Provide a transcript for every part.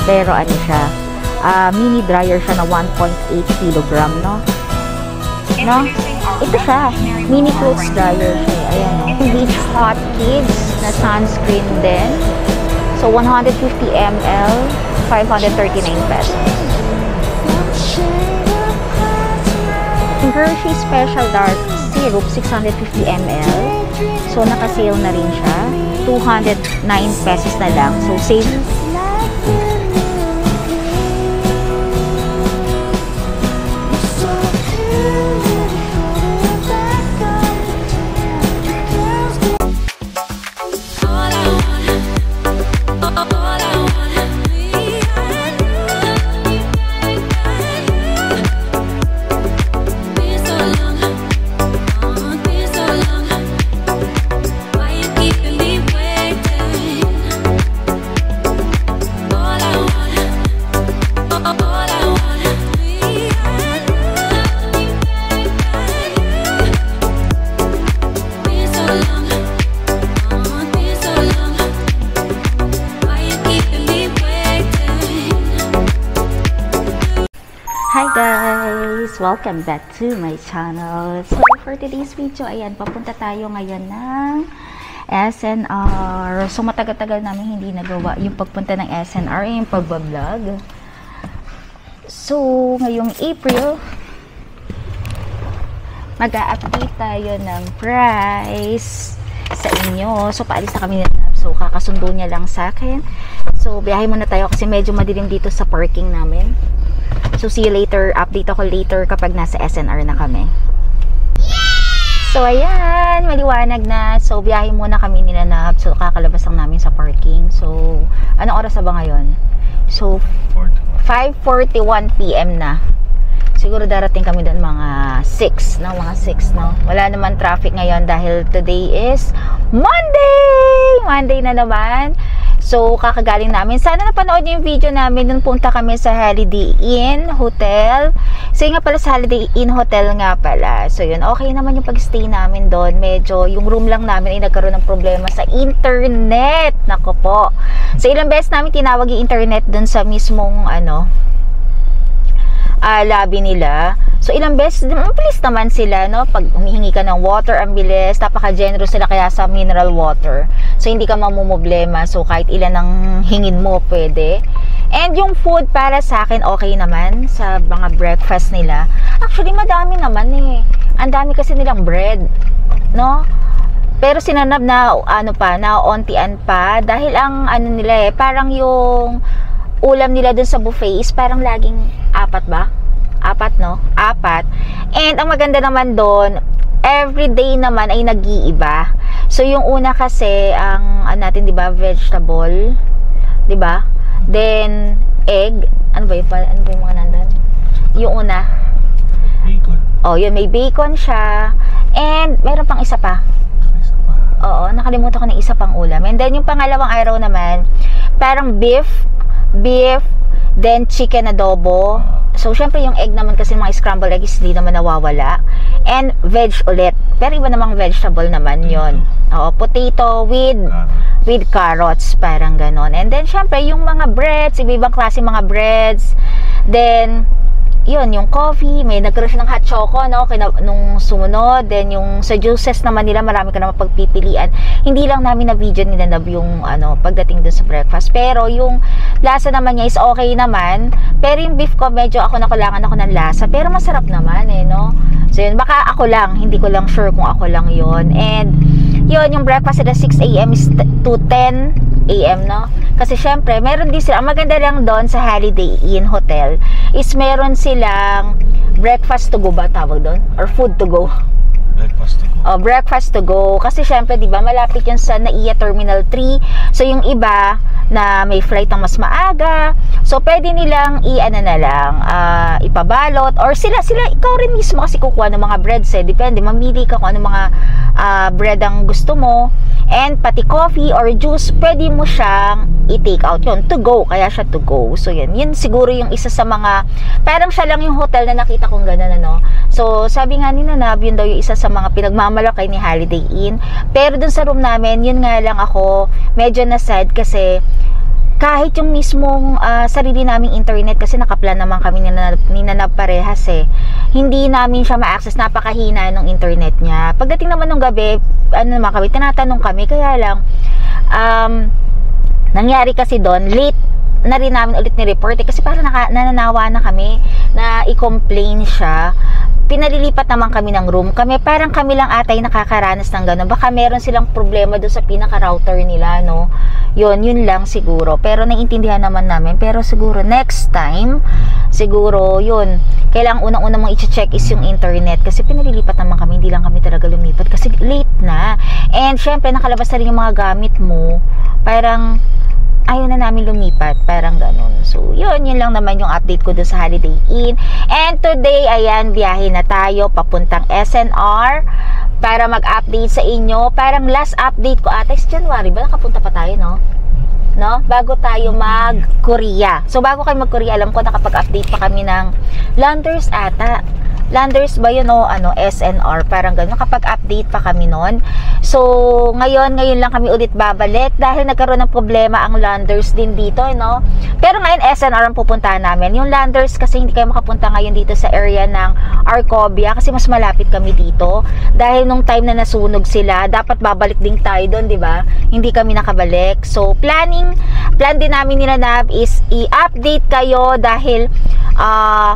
Pero ano siya, mini dryer siya na 1.8 kilogram, no? No? Ito siya, mini clothes dryer siya. Ayan, no? Beach Hot Kids na sunscreen din. So, 150 ml, 539 pesos. Hershey Special Dark Syrup, 650 ml. So, naka-sale na rin siya. 209 pesos na lang. So, save. Hi guys! Welcome back to my channel. So for today's video, ayan, papunta tayo ngayon ng SNR. So matagal-tagal namin hindi nagawa yung pagpunta ng SNR, yung pagbablog. So ngayong April, mag-a-update tayo ng price sa inyo. So paalis na kami na. So kakasundo niya lang sa akin. So biyahe muna tayo kasi medyo madilim dito sa parking namin. So, see you later. Update ako later kapag nasa SNR na kami. So, ayan. Maliwanag na. So, biyahe muna kami nila na. So, kakalabas lang namin sa parking. So, anong oras na ba ngayon? So, 5:41 PM na. Siguro darating kami doon mga 6. No? Mga 6, no? Wala naman traffic ngayon dahil today is Monday! Monday na naman. So, kakagaling namin. Sana napanood niyo yung video namin nung punta kami sa Holiday Inn Hotel. So, yun nga pala sa Holiday Inn Hotel nga pala. So, yun. Okay naman yung pag-stay namin doon. Medyo, yung room lang namin ay nagkaroon ng problema sa internet. Nako po. So, ilang beses namin tinawag yung internet doon sa mismong, lobby nila. So, ilang beses, mabilis naman sila, no? Pag humihingi ka ng water, ang bilis. Napaka-generous sila kaya sa mineral water. So, hindi ka mamumblema. So, kahit ilan ang hingin mo, pwede. And yung food para sa akin, okay naman sa mga breakfast nila. Actually, madami naman eh. Ang dami kasi nilang bread, no? Pero sinanab na, naontian pa. Dahil ang, nila parang yung ulam nila dun sa buffet is parang laging 4 ba? 4, no? 4. And ang maganda naman doon, everyday naman ay nag-iiba. So, yung una kasi, ang natin, di ba, vegetable, di ba? Then, egg. Ano ba yung mga nandun? Yung una. Bacon. Oh, yun, may bacon siya. And, meron pang isa pa. Oo, nakalimutan ko ng isa pang ulam. And then, yung pangalawang araw naman, parang beef, then chicken adobo. So, syempre yung egg naman kasi mga scrambled eggs hindi naman nawawala. And veg ulit. Pero iba namang vegetable naman yon. Oo, potato with carrots. Parang ganon. And then, syempre, yung mga breads, iba-ibang klase mga breads. Then, yun, yung coffee, may nagkaroon siya ng hot choco, no? Nung sumunod. Then, yung sa juices naman nila, marami ka naman pagpipilian. Hindi lang namin na video nila na yung, pagdating dun sa breakfast. Pero, yung lasa naman niya is okay naman. Pero, yung beef ko, medyo nakulangan ako ng lasa. Pero, masarap naman, no? So, yun, baka ako lang. Hindi ko lang sure kung ako lang yun. And, yun, yung breakfast at 6 AM is to 10 AM, no? Kasi syempre, meron din sila, ang maganda lang doon sa Holiday Inn Hotel is meron silang breakfast to go ba tawag doon? Or food to go? Breakfast to go. Oh, breakfast to go. Kasi syempre, di ba, malapit yun sa NAIA Terminal 3. So, yung iba na may flight ng mas maaga, so pwede nilang ipabalot or sila ikaw rin mismo kasi kukuha ng mga breads depende, mamili ka kung ano mga bread ang gusto mo, and pati coffee or juice pwede mo siyang i-take out yun, to go, kaya siya to go. So yun siguro yung isa sa mga, parang siya lang yung hotel na nakita kong gano'n, so sabi nga ni Nanab, yun daw yung isa sa mga pinagmamalakay ni Holiday Inn. Pero dun sa room namin, yun nga lang ako medyo na sad kasi kahit yung mismong sarili naming internet, kasi nakaplan naman kami ni Nanab parehas hindi namin siya ma-access, napakahina ng internet niya. Pagdating naman ng gabi, naman kami, tinatanong kami, kaya lang nangyari kasi doon, late na rin namin ulit ni-report kasi parang nananawa na kami na i-complain siya. Pinalilipat naman kami ng room. Parang kami lang atay nakakaranas ng gano'n. Baka meron silang problema doon sa pinaka-router nila, no? Yun lang siguro. Pero naiintindihan naman namin. Pero siguro next time, siguro yun. Kailangan unang-una mong i-check is yung internet. Kasi pinalilipat naman kami. Hindi lang kami talaga lumipat. Kasi late na. And syempre, nakalabas na rin yung mga gamit mo. Parang ayaw na namin lumipat, parang ganun. So, yun lang naman yung update ko doon sa Holiday Inn. And today, ayan, biyahe na tayo papuntang SNR para mag-update sa inyo. Parang last update ko ata is January ba? Nakapunta pa tayo, no? Bago tayo mag-Korea. So, bago kayo mag-Korea, alam ko nakapag-update pa kami ng Landers ata. Landers ba yun o SNR, parang gano'n, nakapag-update pa kami noon. So ngayon lang kami ulit babalik dahil nagkaroon ng problema ang Landers din dito, no? Pero ngayon SNR ang pupuntahan namin. Yung Landers kasi hindi kayo makapunta ngayon dito sa area ng Arcobia kasi mas malapit kami dito. Dahil nung time na nasunog sila, dapat babalik din tayo doon, di ba? Hindi kami nakabalik. So plan din namin ni Nanab is i-update kayo dahil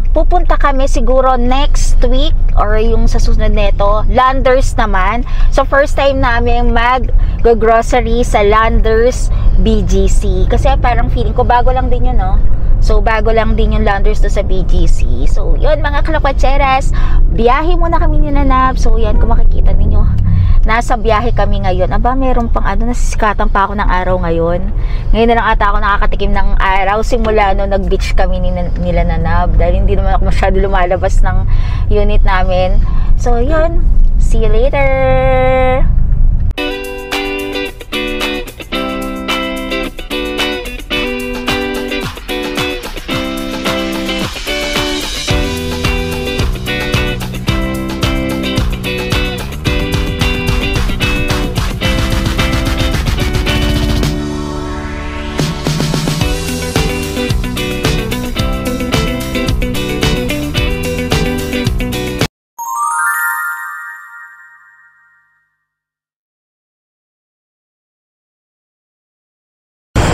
pupunta kami siguro next week or yung sa susunod neto, Landers naman. So first time namin mag-grocery sa Landers BGC. Kasi parang feeling ko bago lang din yun, no? So bago lang din yung Landers to sa BGC. So yun mga kalapatseras, biyahe muna kami ni Nanab. So yan, kung makikita ninyo, nasa biyahe kami ngayon. Aba, meron pang nasisikatan pa ako ng araw ngayon. Ngayon na lang ata ako nakakatikim ng araw simula no nag-beach kami nila Nanab. Dahil hindi naman ako masyado lumalabas ng unit namin. So, yun. See you later!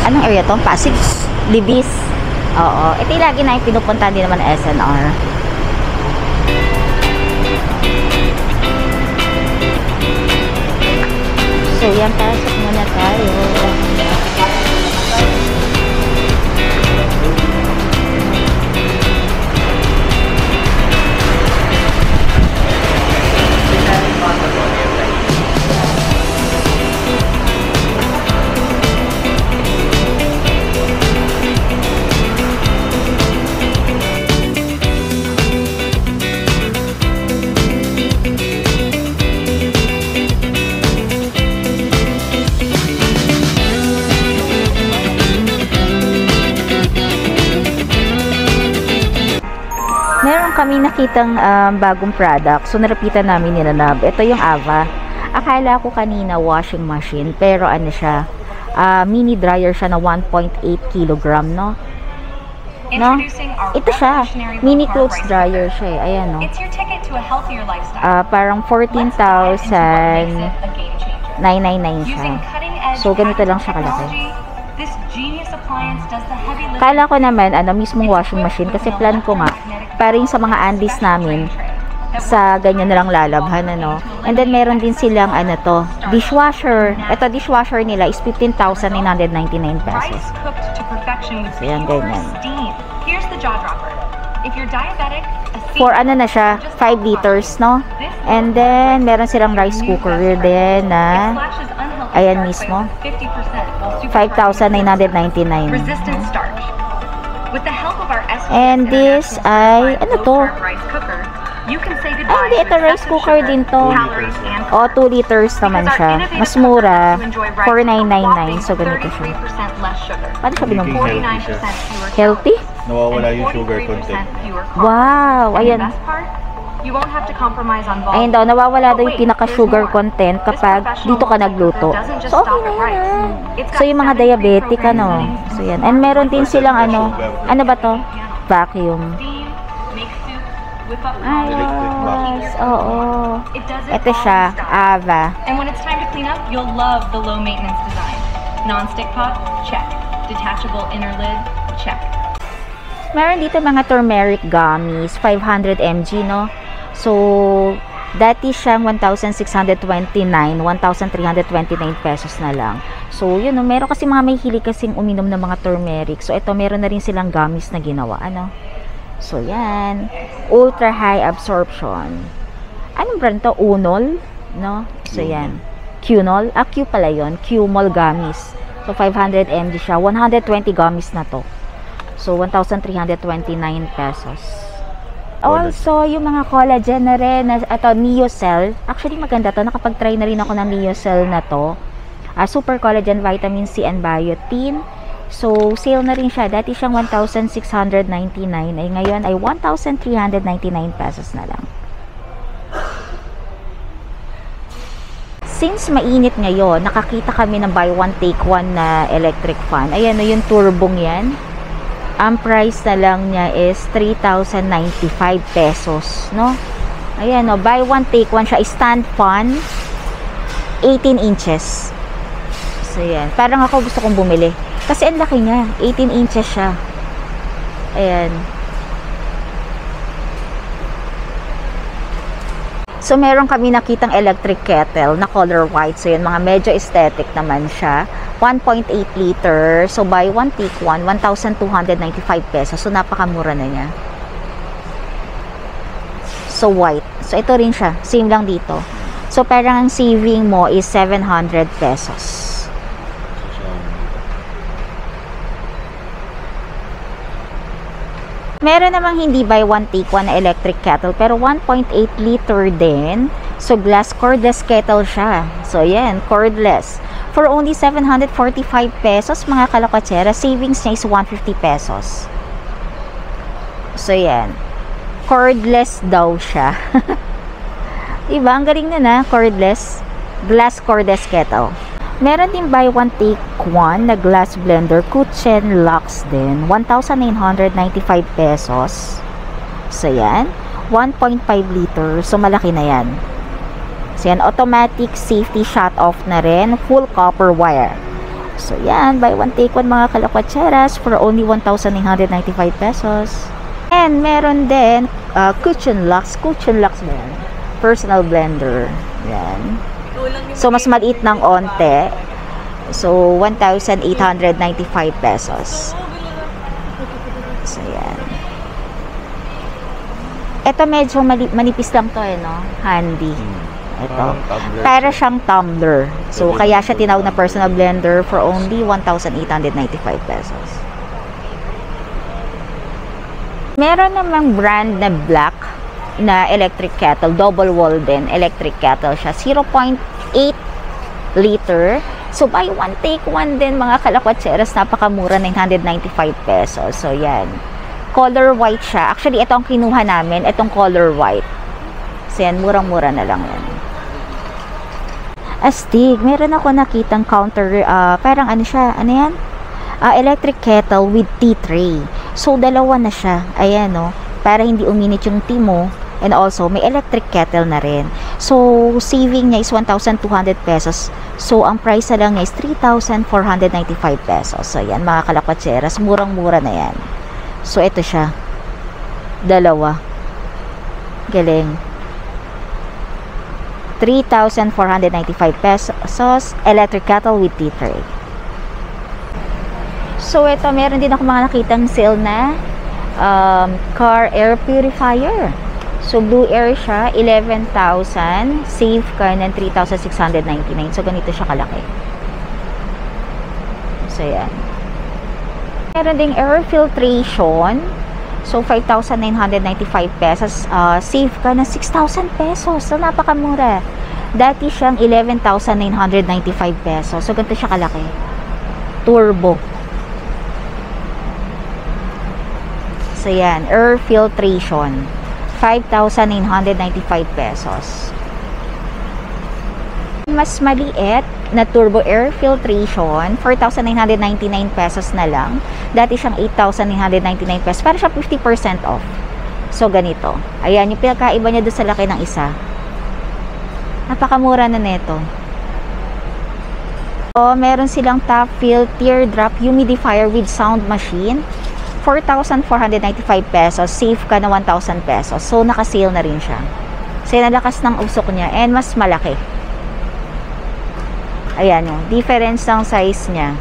Anong area to? Pasig? Libis? Oo. Ito yung lagi na yung pinupunta din naman SNR. So, yan. Pasok muna tayo. Meron kami nakitang bagong product. So, narapitan namin ni Nanab. Ito yung Ava. Akala ko kanina washing machine. Pero ano siya? Mini dryer siya na 1.8 kilogram, no? No? Ito siya. Mini clothes dryer siya eh. Ayan, no? Parang 14,999 siya. So, ganito lang siya kalaki. Kala ko naman, mismong washing machine. Kasi plan ko nga, parang sa mga Andes namin, sa ganyan na lang lalabhan, ano. And then, meron din silang, dishwasher. Ito, dishwasher nila is 15,999 pesos. So, yan, ganyan. For na siya, 5 liters, no? And then, meron silang rice cooker din na, ayan mismo, 5,999. And this ay, ano to? Ay, hindi, ito rice cooker din to. O, 2 liters naman siya. Mas mura, 4,999. So, ganito siya. Paano siya binubuhay? Healthy? Nawawala yung sugar content. Wow, ayan. You won't have to compromise on Ayun volume. daw, nawawala daw But yung wait, pinaka-sugar there's more. content This kapag professional dito ka nagluto. doesn't just So, okay stop na at rice. yan. It's So, got yung mga 7 diabetic, pre-programmed ano. settings. So, yan. And meron din silang, ano ba to? Vacuum. Steam, make soup, whip up Ay, coffee. yes. Oo. It does it Ito all siya, in style. Ava. And when it's time to clean up, you'll love the low maintenance design. Non-stick pot, check. Detachable inner lid, check. Meron dito mga turmeric gummies, 500 mg, no? So, dati siyang 1,629, 1,329 pesos na lang. So, yun, no? Meron kasi mga may hilig kasing uminom ng mga turmeric. So, ito, meron na rin silang gummies na ginawa, ano? So, yan. Ultra high absorption. Anong brand to? Unol? No? So, yan. Qnol? Ah, Q pala yun. Qmol gummies. So, 500 mg siya. 120 gummies na to. So, 1,329 pesos. Also, yung mga collagen na rin, ito, Neocell. Actually, maganda to. Nakapag-try na rin ako ng Neocell na to. Super Collagen Vitamin C and Biotin. So, sale na rin siya. Dati siyang 1,699. Ay, ngayon ay 1,399 pesos na lang. Since mainit ngayon, nakakita kami ng buy one take one na electric fan. Ayan, no, yung turbong yan. Ang price na lang niya is 3,095 pesos, no? Ayan, no, buy one take one siya. Stand fan, 18 inches. So, yan. Parang ako gusto kong bumili. Kasi ang laki niya. 18 inches siya. Ayan. So, meron kami nakitang electric kettle na color white. So, yun, mga medyo aesthetic naman siya. 1.8 liter. So, buy one, take one. 1,295 pesos. So, napakamura na niya. So, white. So, ito rin siya. Same lang dito. So, parang ang saving mo is 700 pesos. Meron namang hindi buy one take one na electric kettle pero 1.8 liter din. So glass cordless kettle siya. So yan, cordless. For only 745 pesos mga kalakotsera, savings niya is 150 pesos. So yan. Cordless daw siya. Diba? Ang galing na na, cordless. Glass cordless kettle. Meron din buy one take one na glass blender, Kuchen Lux din, 1,995 pesos. So yan, 1.5 liter, so malaki na yan. So yan, automatic safety shut off na rin, full copper wire. So yan, buy one take one mga kalakwacheras for only 1,995 pesos. And meron din Kuchen Lux ba yan? Personal blender. Yan. So, mas maliit ng onte. So, 1,895 pesos. So, yan. Ito medyo manipis lang to no? Handy. Ito. Para siyang tumbler. So, kaya siya tinawag na personal blender for only 1,895 pesos. Meron namang brand na black na electric kettle, double wall din, electric kettle siya, 0.8 liter. So, buy one, take one din mga kalakotseras, napakamura, 995 pesos. So, yan. Color white siya. Actually, ito ang kinuha namin, itong color white. So, yan, murang-mura na lang yan. Astig, meron ako nakitang counter, parang ano siya, ano yan? Electric kettle with tea tray. So, dalawa na siya. Ayan, no? Para hindi uminit yung tea mo. And also, may electric kettle na rin. So, saving niya is 1,200 pesos. So, ang price na lang niya is 3,495 pesos. So, yan, mga kalakotseras. Murang-mura na yan. So, ito siya. Dalawa. Galing. 3,495 pesos. Electric kettle with tea tray. So, ito, meron din ako mga nakitang sale na car air purifier. So, Blue Air siya, 11,000. Save ka ng 3,699. So, ganito siya kalaki. So, yan. Meron ding air filtration. So, 5,995 pesos. Save ka ng 6,000 pesos. So, napakamura. Dati siyang 11,995 pesos. So, ganito siya kalaki. Turbo. So, yan. Air filtration. 5,995 pesos. Mas maliit na turbo air filtration, 4,999 pesos na lang. Dati siyang 8,999 pesos. Para siya 50% off. So, ganito. Ayan, yung pinakaiba niya doon sa laki ng isa. Napakamura na neto. So, meron silang top fill teardrop humidifier with sound machine. 4,495 pesos. Save ka na 1,000 pesos. So, naka-sale na rin siya. So, nalakas ng usok niya and mas malaki. Ayan o, difference ng size niya.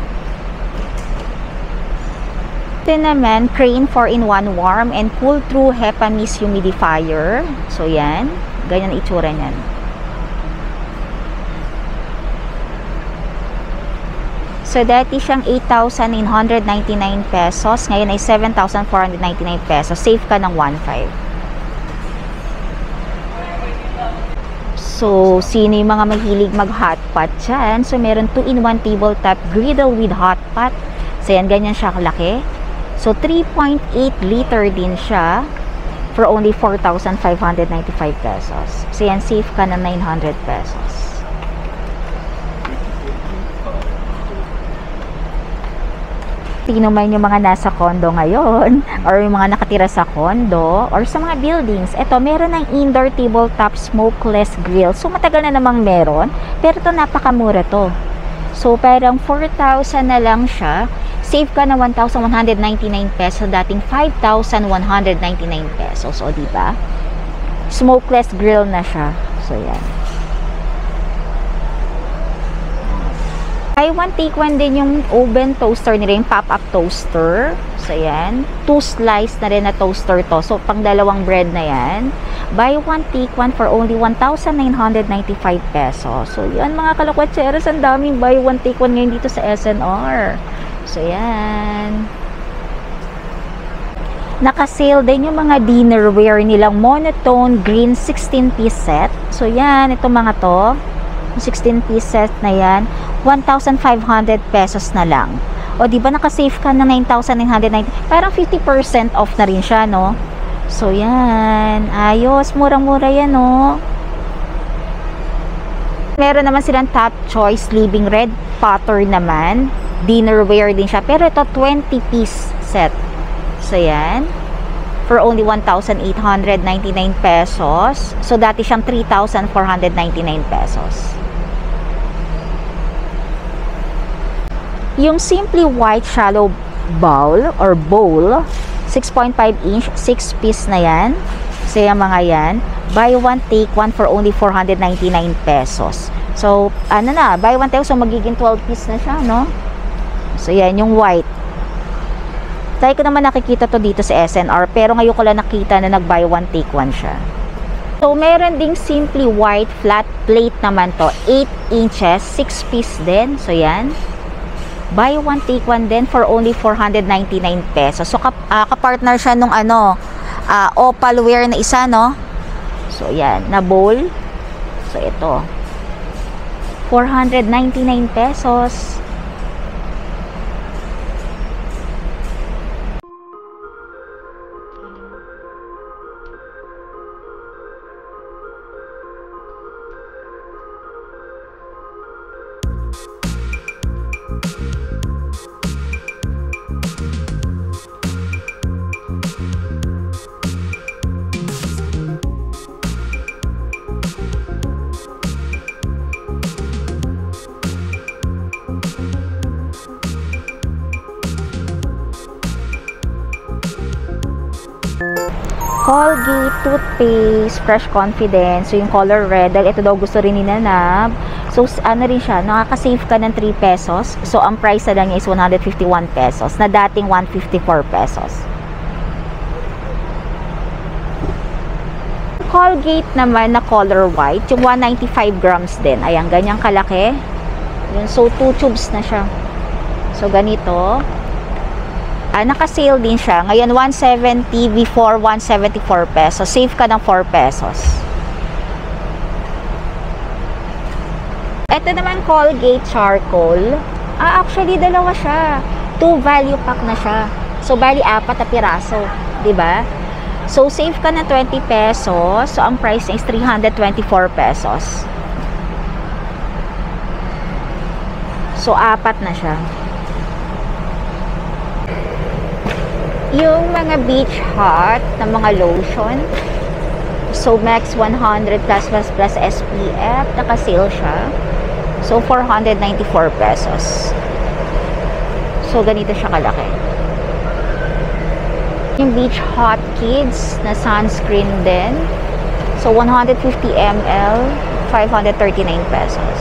Ito naman, Crane 4-in-1 warm and pull-through HEPA mist humidifier. So, yan. Ganyan ang itsura niyan. So, dati siyang 8,999 pesos. Ngayon ay 7,499 pesos. Save ka ng 1,500. So, sino yung mga mahilig mag-hotpot dyan? So, meron 2-in-1 tabletop griddle with hotpot. So, yan, ganyan siya kalaki. So, 3.8 liter din siya for only 4,595 pesos. So, yan, save ka na 900 pesos. Sino man yung mga nasa condo ngayon or yung mga nakatira sa condo or sa mga buildings, eto meron ng indoor tabletop smokeless grill. So matagal na namang meron, pero ito napakamura to. So parang 4,000 na lang siya. Save ka na 1,199 pesos, dating 5,199 pesos. O diba? Smokeless grill na siya. So yan. Buy one, take one din yung oven toaster nila, yung pop-up toaster. So, yan. 2 slice na rin na toaster to. So, pang dalawang bread na yan. Buy one, take one for only 1,995 pesos. So, yan mga kalakwatseros. Ang daming buy one, take one ngayon dito sa SNR. So, yan. Naka-sale din yung mga dinnerware nilang monotone green 16-piece set. So, yan. Itong mga to. 16-piece set na yan. 1,500 pesos na lang. O, di ba naka-save ka na 9,990? Parang 50% off na rin siya, no? So, yan. Ayos. Murang-mura yan, no? Meron naman silang top choice living red potter naman. Dinnerware din siya. Pero ito, 20-piece set. So, yan. For only 1,899 pesos. So, dati siyang 3,499 pesos. Yung Simply White Shallow Bowl or Bowl, 6.5 inch, 6-piece na yan. So, yung mga yan, buy one, take one for only 499 pesos. So, ano na, buy one, take one, so magiging 12-piece na siya, no? So, yan, yung white. Tayo ko naman nakikita to dito sa SNR, pero ngayon ko lang nakita na nag-buy one, take one siya. So, meron ding Simply White flat plate naman to, 8 inches, 6-piece din. So, yan. Buy one, take one din for only 499 pesos. So, kapartner siya nung ano, opalware na isa, no? So, yan, na bowl. So, ito. 499 pesos. Colgate toothpaste, Fresh Confidence. So, yung color red, dahil ito daw gusto rin ni Nanab. So, ano rin siya, nakaka-save ka ng 3 pesos. So, ang price na lang niya is 151 pesos, na dating 154 pesos. Colgate naman na color white, yung 195 grams din. Ayan, ganyang kalaki. Yun, so, 2 tubes na siya. So, ganito. Naka-sale din siya. Ngayon, 170, before 174 pesos. Save ka ng 4 pesos. Ito naman, Colgate Charcoal. Actually, dalawa siya. 2 value pack na siya. So, bali, 4 na piraso. Diba? So, save ka na 20 pesos. So, ang price niya is 324 pesos. So, 4 na siya. Yung mga beach hot na mga lotion. So, Max 100 plus SPF. Naka-sale siya. So, 494 pesos. So, ganito siya kalaki. Yung Beach Hot Kids na sunscreen din. So, 150 ml, 539 pesos.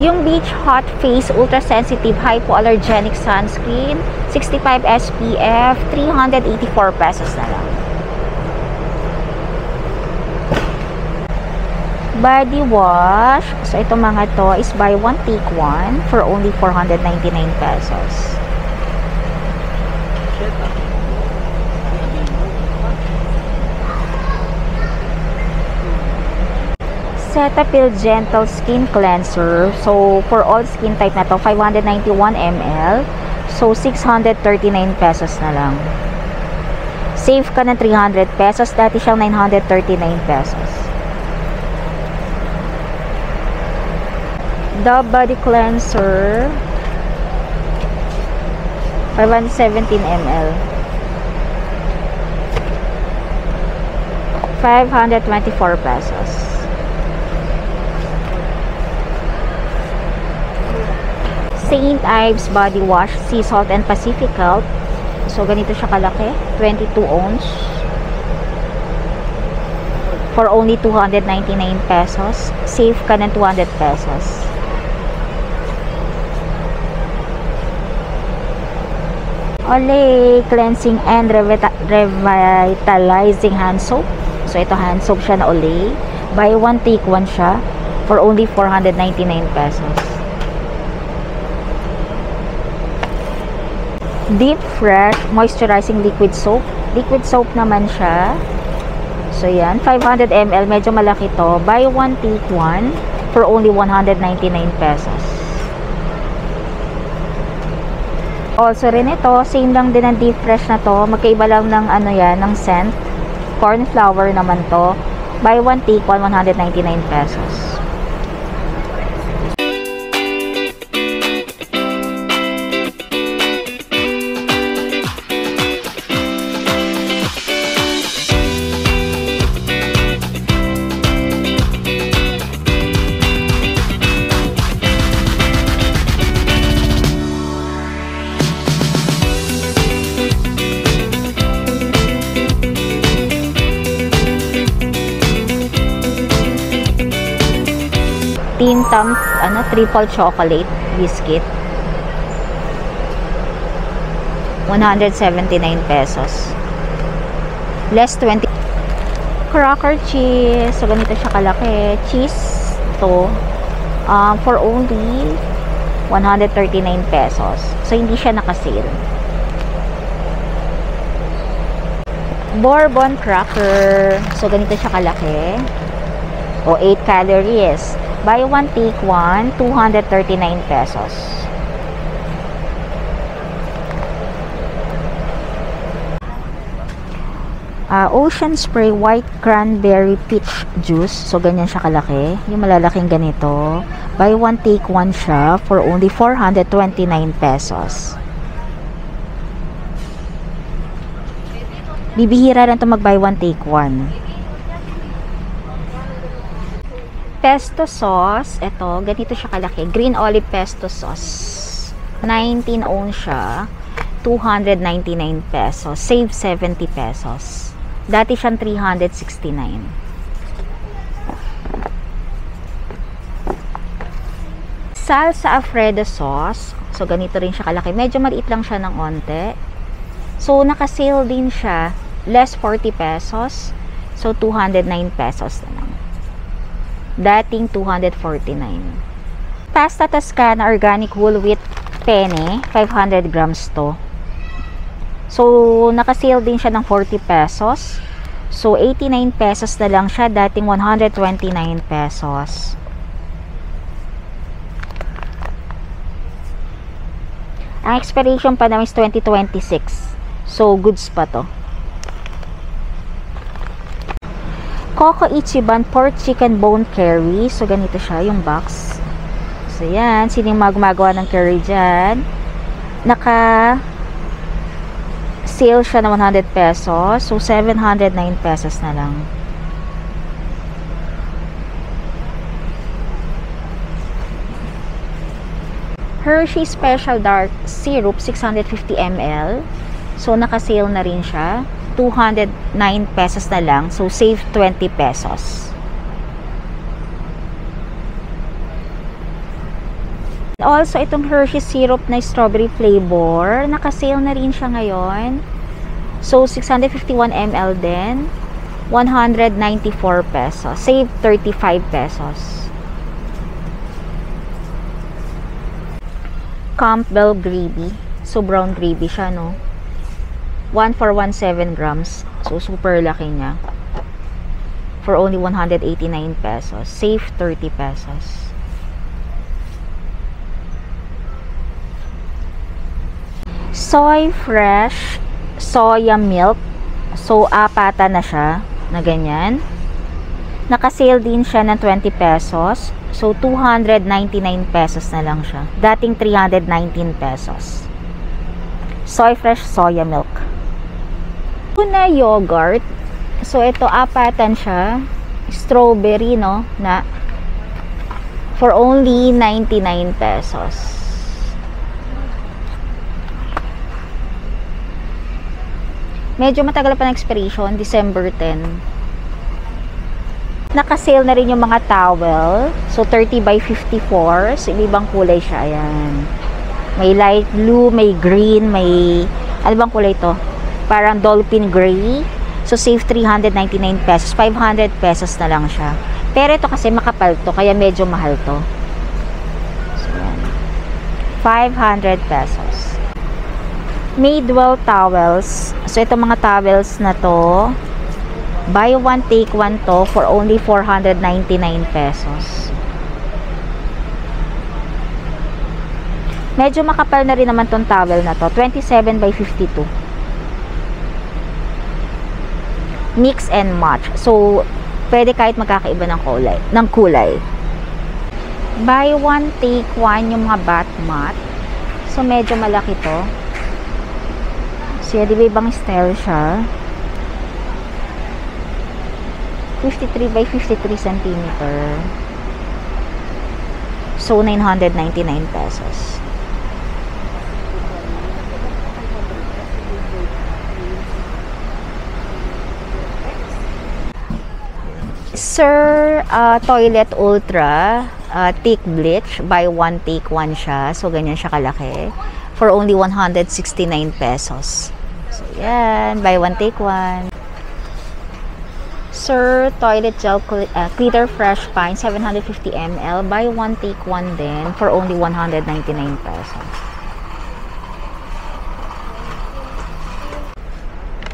Yung Beach Hot Face Ultra Sensitive Hypoallergenic Sunscreen, 65 SPF, 384 pesos na lang. Body wash. So, itong mga to is buy one, take one for only 499 pesos. Cetaphil Gentle Skin Cleanser. So, for all skin type na to, 591 ml. So, 639 pesos na lang. Save ka ng 300 pesos. Dati siyang 939 pesos. The Body Cleanser, 517 ml. 524 pesos. St. Ives Body Wash, Sea Salt and Pacific Health. So, ganito siya kalaki. 22 ounce. For only 299 pesos. Save ka ng 200 pesos. Olay Cleansing and Revitalizing Hand Soap. So, ito hand soap siya na Olay. Buy one, take one siya. For only 499 pesos. Deep Fresh Moisturizing Liquid Soap. Liquid soap naman siya. So, yan. 500 ml. Medyo malaki to. Buy one, take one. For only 199 pesos. Also rin ito. Same lang din ang Deep Fresh na to. Magkaiba lang ng ano yan, ng scent. Corn flour naman to. Buy one, take one. 199 pesos. Tim Tam, triple chocolate biscuit. 179 pesos. Less 20. Cracker cheese. So, ganito siya kalaki. Cheese to. For only 139 pesos. So, hindi siya nakasale. Bourbon cracker. So, ganito siya kalaki. O, 8 calories. Buy one, take one, 239 pesos. Ocean Spray White Cranberry Peach Juice. So, ganyan siya kalaki. Yung malalaking ganito. Buy one, take one siya for only 429 pesos. Bibihira lang ito mag buy one, take one. Pesto sauce, ito, ganito siya kalaki. Green olive pesto sauce. 19 ounce siya. 299 pesos. Save 70 pesos. Dati siyang 369. Salsa Alfredo sauce. So, ganito rin siya kalaki. Medyo maliit lang siya ng onte. So, naka-sale din siya. Less 40 pesos. So, 209 pesos na lang. Dating 249. Pasta Toscana Organic Whole Wheat Penne, 500 grams to. So, naka-sale din siya ng 40 pesos. So, 89 pesos na lang siya. Dating 129 pesos. Ang expiration pa namin is 2026. So, goods pa to. Coco Ichiban Pork Chicken Bone Curry. So, ganito siya, yung box. So, yan. Sino yung gumagawa ng curry dyan? Sale siya na 100 pesos. So, 709 pesos na lang. Hershey Special Dark Syrup 650 ml. So, naka-sale na rin siya. 209 pesos na lang. So, save 20 pesos. Also, itong Hershey syrup na strawberry flavor, naka-sale na rin siya ngayon. So, 651 ml din. 194 pesos. Save 35 pesos. Campbell gravy. So, brown gravy siya, no? 1 for 17 grams. So, super laki niya. For only 189 pesos. Save 30 pesos. Soy Fresh Soya Milk. So, apata na siya. Na ganyan. Naka-sale din siya ng 20 pesos. So, 299 pesos na lang siya. Dating 319 pesos. Soy Fresh Soya Milk. Tuna yogurt. So, ito, apatan siya. Strawberry, no? Na for only 99 pesos. Medyo matagal pa ng expiration, December 10. Naka-sale na rin yung mga towel. So, 30 by 54. So, ibang kulay siya. Ayan. May light blue, may green, may... Ano bang kulay to? Parang dolphin gray. So, save 399 pesos. 500 pesos na lang siya. Pero ito kasi makapal to, kaya medyo mahal to. So, ayan. 500 pesos. Madewell towels. So, itong mga towels na to, buy one, take one to for only 499 pesos. Medyo makapal na rin naman tong towel na to. 27 by 52. Mix and match. So, pwede kahit magkakaiba ng kulay. Buy one, take one yung mga bath mat. So, medyo malaki to. So, di ba ibang style siya? 53 by 53 cm. So, 999 pesos. Sir, Toilet Ultra thick bleach. Buy one, take one siya. So, ganyan siya kalaki. For only 169 pesos. So, yan. Buy one, take one. Sir, Toilet Gel Cleaner Fresh Pine 750 ml. Buy one, take one din. For only 199 pesos.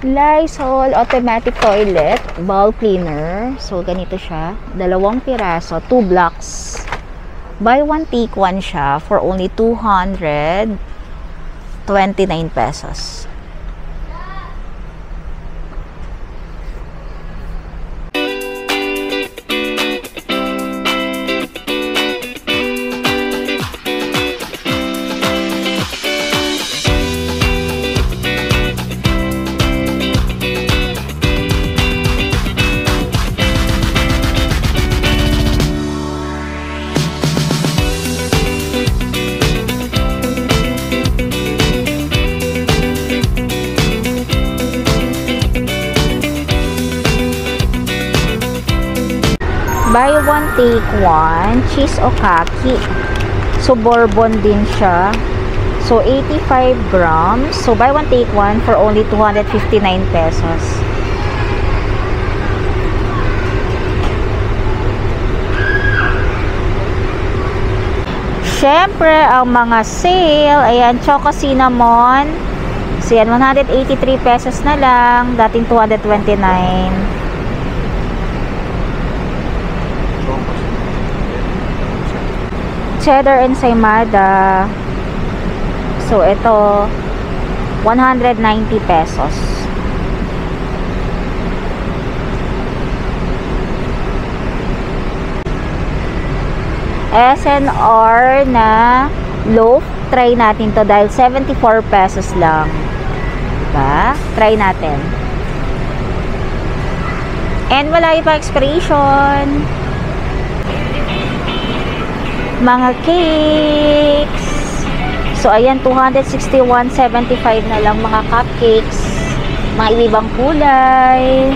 Lysol Automatic Toilet Bowl Cleaner. So, ganito siya. 2 piraso. 2 blocks. Buy one, take one siya. For only 229 pesos. Buy one, take one. Cheese Okaki. So, bourbon din siya. So, 85 grams. So, buy one, take one for only 259 pesos. Siyempre, ang mga sale. Ayan, Choco Cinnamon. So, yan, 183 pesos na lang. Dating 229. Cheddar ensaymada. So, ito 190 pesos. SNR na loaf, try natin to dahil 74 pesos lang. Diba? Try natin. And wala pa expiration. Mga cakes. So, ayan, 261.75 na lang mga cupcakes. Mga ibang kulay.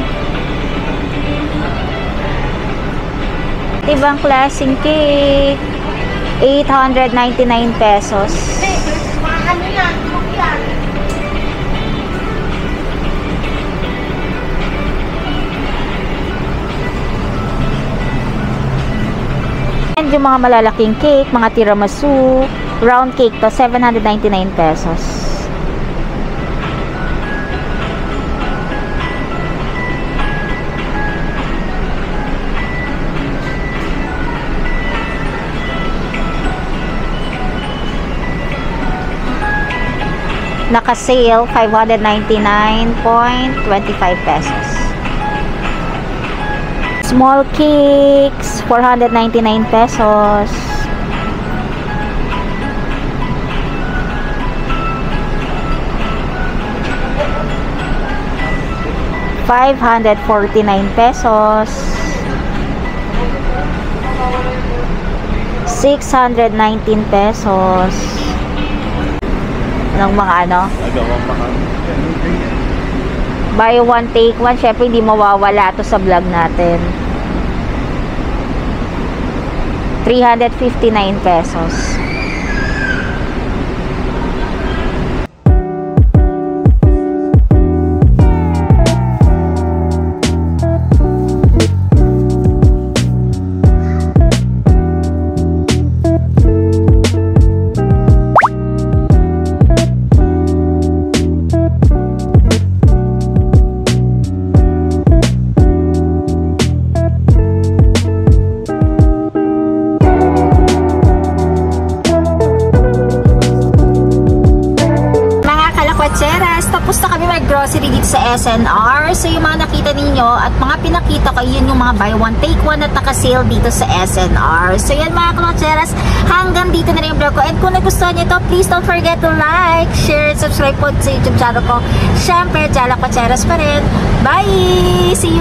Ibang klaseng cake. 899 pesos. And yung mga malalaking cake, mga tiramisu, round cake to 799 pesos. Naka-sale 599.25 pesos. Small cakes 499 pesos. ₱549 pesos. 619 pesos. Ng mga ano? Buy one, take one. Syempre, hindi mawawala to sa vlog natin. 359 pesos. Tapos na kami mag-grocery dito sa SNR. So, yung mga nakita ninyo at mga pinakita ko, yun yung mga buy one, take one at naka-sale dito sa SNR. So, yan mga klocheras, hanggang dito na rin yung vlog ko. And kung nagustuhan nyo ito, please don't forget to like, share, and subscribe po sa YouTube channel ko. Siyempre, Jala Klocheras pa rin. Bye! See you!